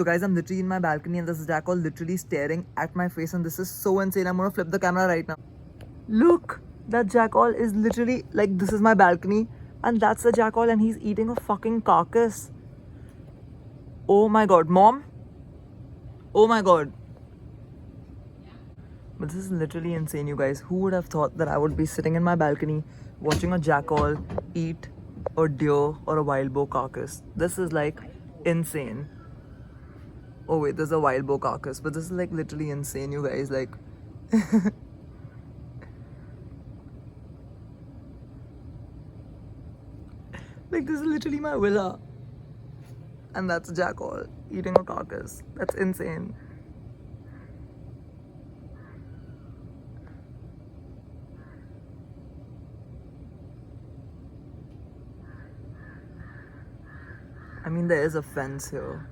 So guys, I'm literally in my balcony and this jackal literally staring at my face, and this is so insane. I'm gonna flip the camera right now. Look, that jackal is literally like, this is my balcony and that's the jackal and he's eating a fucking carcass. Oh my god, mom. Oh my god. But this is literally insane, you guys. Who would have thought that I would be sitting in my balcony watching a jackal eat a deer or a wild boar carcass? This is like insane. Oh wait, there's a wild boar carcass, but this is like literally insane, you guys. Like, like this is literally my villa, and that's a jackal eating a carcass. That's insane. I mean, there is a fence here,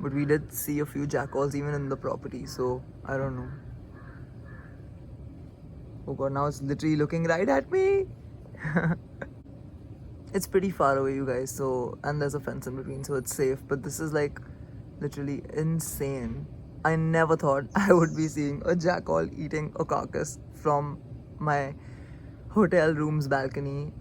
but we did see a few jackals even in the property, so I don't know. Oh god, now it's literally looking right at me. It's pretty far away, you guys, so, and there's a fence in between, so it's safe, but this is like literally insane. I never thought I would be seeing a jackal eating a carcass from my hotel room's balcony.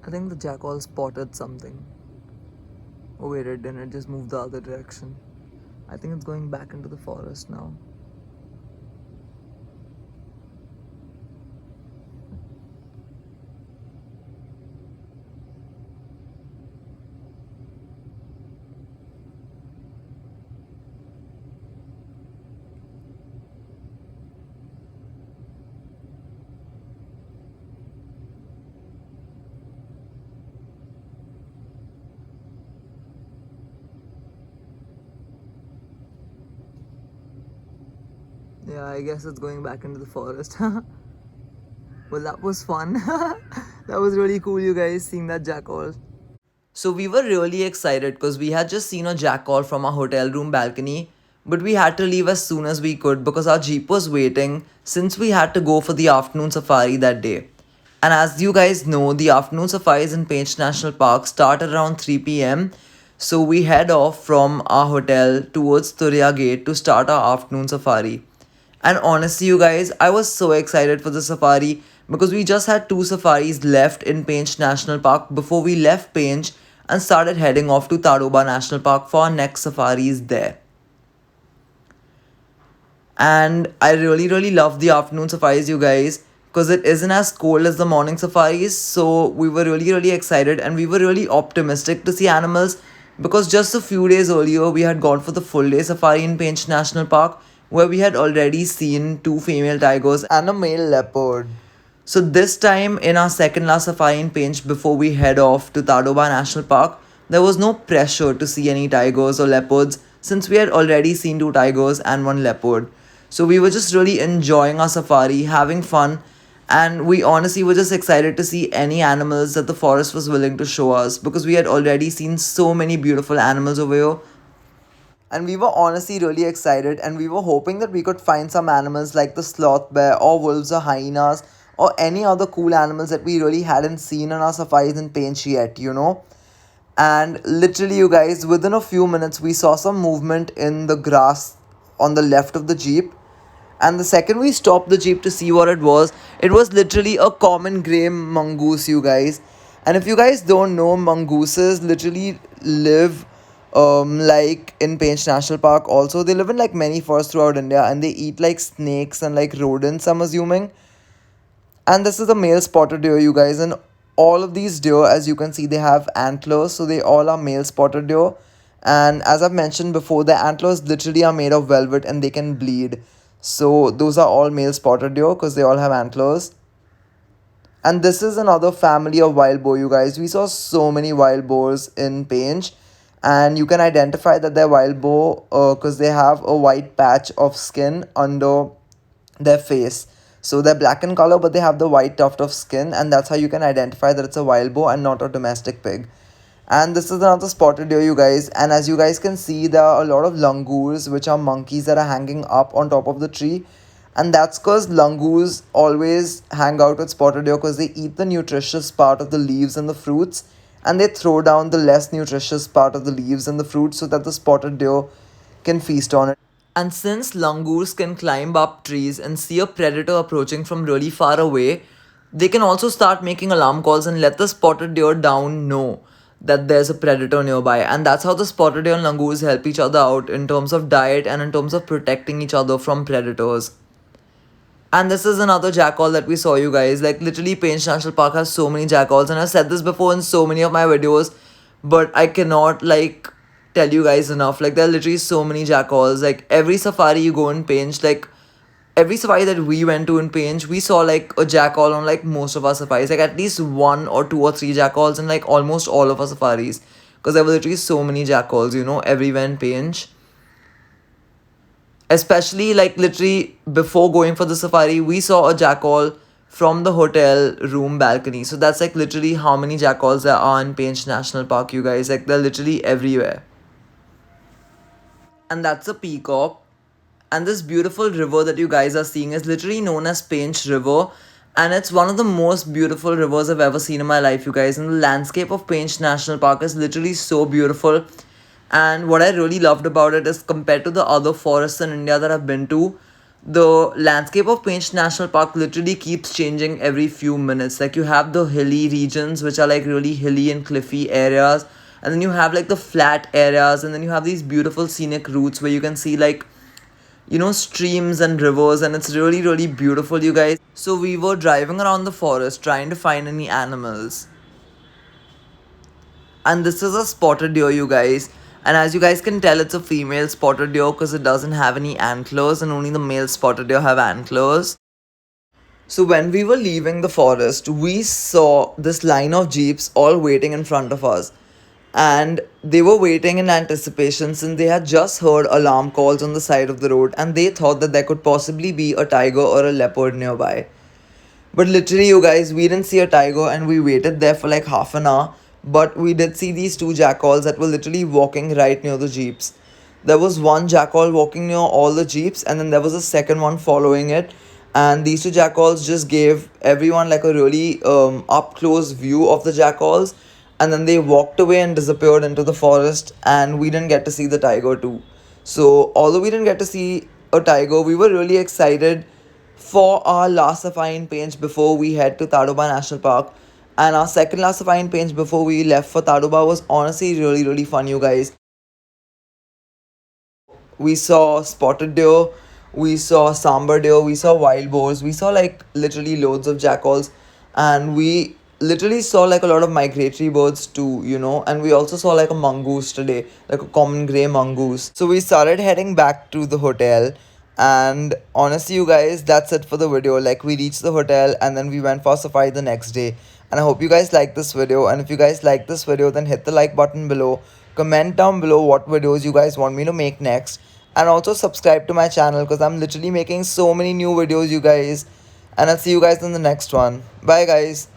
I think the jackal spotted something. Oh wait, it didn't, it just moved the other direction. I think it's going back into the forest now. Yeah, I guess it's going back into the forest. Well, that was fun. That was really cool, you guys, seeing that jackal. So we were really excited because we had just seen a jackal from our hotel room balcony, but we had to leave as soon as we could because our jeep was waiting since we had to go for the afternoon safari that day. And as you guys know, the afternoon safaris in Painch National Park start around 3 p.m. So we head off from our hotel towards Turya Gate to start our afternoon safari. And honestly, you guys, I was so excited for the safari because we just had two safaris left in Painch National Park before we left Painch and started heading off to Tadoba National Park for our next safaris there. And I really love the afternoon safaris, you guys, because it isn't as cold as the morning safaris. So we were really excited and we were really optimistic to see animals because just a few days earlier we had gone for the full day safari in Painch National Park where we had already seen two female tigers and a male leopard. So this time in our second last safari in Painch before we head off to Tadoba National Park, there was no pressure to see any tigers or leopards since we had already seen two tigers and one leopard. So we were just really enjoying our safari, having fun, and we honestly were just excited to see any animals that the forest was willing to show us because we had already seen so many beautiful animals over here. And we were honestly really excited and we were hoping that we could find some animals like the sloth bear or wolves or hyenas or any other cool animals that we really hadn't seen on our safaris in Painch yet. And literally, you guys, within a few minutes, we saw some movement in the grass on the left of the jeep. And the second we stopped the jeep to see what it was literally a common grey mongoose, you guys. And if you guys don't know, mongooses literally live like in Painch National Park. Also, they live in like many forests throughout India, and they eat like snakes and like rodents, I'm assuming. And this is a male spotted deer, you guys. And all of these deer, as you can see, they have antlers, so they all are male spotted deer. And as I've mentioned before, the antlers literally are made of velvet and they can bleed. So those are all male spotted deer because they all have antlers. And this is another family of wild boar, you guys. We saw so many wild boars in Painch, and you can identify that they're wild boar because they have a white patch of skin under their face. So they're black in color, but they have the white tuft of skin, and that's how you can identify that it's a wild boar and not a domestic pig. And this is another spotted deer, you guys. And as you guys can see, there are a lot of langurs, which are monkeys that are hanging up on top of the tree. And that's because langurs always hang out with spotted deer because they eat the nutritious part of the leaves and the fruits, and they throw down the less nutritious part of the leaves and the fruits so that the spotted deer can feast on it. And since langurs can climb up trees and see a predator approaching from really far away, they can also start making alarm calls and let the spotted deer down know that there's a predator nearby. And that's how the spotted deer and langurs help each other out in terms of diet and in terms of protecting each other from predators. And this is another jackal that we saw, you guys. Like, literally, Pench National Park has so many jackals, and I've said this before in so many of my videos, but I cannot, like, tell you guys enough. Like, there are literally so many jackals. Like, every safari you go in Pench, like, every safari that we went to in Pench, we saw, like, a jackal on, like, most of our safaris. Like, at least one or two or three jackals in, like, almost all of our safaris. Because there were literally so many jackals, everywhere in Pench. Especially, like, literally before going for the safari, we saw a jackal from the hotel room balcony. So that's like literally how many jackals there are in Pench National Park, you guys. Like, they're literally everywhere. And that's a peacock. And this beautiful river that you guys are seeing is literally known as Pench River. And it's one of the most beautiful rivers I've ever seen in my life, you guys. And the landscape of Pench National Park is literally so beautiful. And what I really loved about it is, compared to the other forests in India that I've been to, the landscape of Pench National Park literally keeps changing every few minutes. Like, you have the hilly regions, which are like really hilly and cliffy areas, and then you have like the flat areas, and then you have these beautiful scenic routes where you can see, like, streams and rivers, and it's really, really beautiful, you guys. So we were driving around the forest trying to find any animals, and this is a spotted deer, you guys. And as you guys can tell, it's a female spotted deer because it doesn't have any antlers, and only the male spotted deer have antlers. So when we were leaving the forest, we saw this line of jeeps all waiting in front of us. And they were waiting in anticipation since they had just heard alarm calls on the side of the road, and they thought that there could possibly be a tiger or a leopard nearby. But literally, you guys, we didn't see a tiger, and we waited there for like half an hour. But we did see these two jackals that were literally walking right near the jeeps. There was one jackal walking near all the jeeps, and then there was a second one following it. And these two jackals just gave everyone like a really up close view of the jackals. And then they walked away and disappeared into the forest, and we didn't get to see the tiger too. So, although we didn't get to see a tiger, we were really excited for our last safari in Pench before we head to Tadoba National Park. And our second last safari in Pench before we left for Tadoba was honestly really, really fun, you guys. We saw spotted deer, we saw sambar deer, we saw wild boars, we saw like literally loads of jackals, and we literally saw like a lot of migratory birds too, and we also saw like a mongoose today, like a common grey mongoose. So we started heading back to the hotel, and honestly, you guys, that's it for the video. Like, we reached the hotel and then we went for safari the next day. And I hope you guys like this video, and if you guys like this video, then hit the like button below, comment down below what videos you guys want me to make next, and also subscribe to my channel because I'm literally making so many new videos, you guys. And I'll see you guys in the next one. Bye, guys.